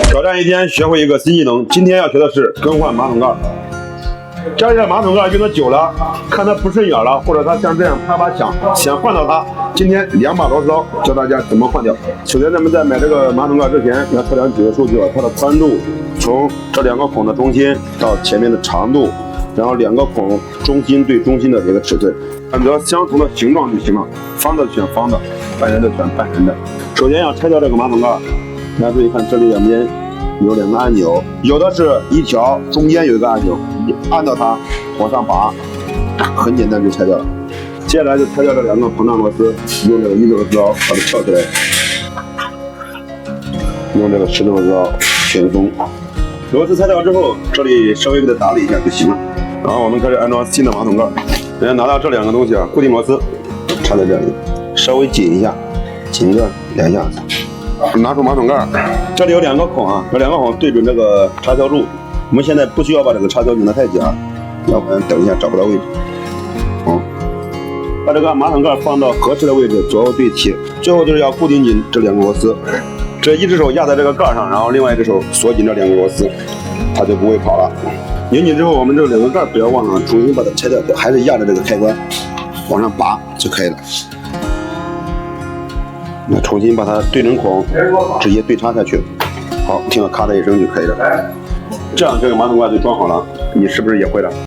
挑战一天，学会一个新技能。今天要学的是更换马桶盖。家里的马桶盖用的久了，看它不顺眼了，或者它像这样啪啪响，想换到它。今天2把螺丝刀教大家怎么换掉。首先，咱们在买这个马桶盖之前，要测量几个数据，它的宽度从这2个孔的中心到前面的长度，然后2个孔中心对中心的这个尺寸，选择相同的形状就行了。方的选方的，半圆的选半圆的。首先要拆掉这个马桶盖，大家注意看，这里两边有2个按钮，有的是一条，中间有一个按钮，你按到它往上拔，很简单就拆掉了。接下来就拆掉这2个膨胀螺丝，用这个1螺丝刀把它撬出来，用这个10螺丝刀旋松。螺丝拆掉之后，这里稍微给它打理一下就行了。然后我们开始安装新的马桶盖。首先拿到这2个东西啊，固定螺丝插在这里，稍微紧一下，紧个2下子。拿出马桶盖，这里有2个孔啊，这2个孔对准这个插销柱。我们现在不需要把这个插销拧得太紧，要不然等一下找不到位置。把这个马桶盖放到合适的位置，左右对齐。最后就是要固定紧这2个螺丝，这一只手压在这个盖上，然后另外一只手锁紧这2个螺丝，它就不会跑了。拧紧之后，我们这2个盖不要忘了重新把它拆掉，还是压着这个开关往上拔就可以了。那重新把它对准孔，直接对插下去。好，听到咔的一声就可以了。这样这个马桶盖就装好了，你是不是也会了？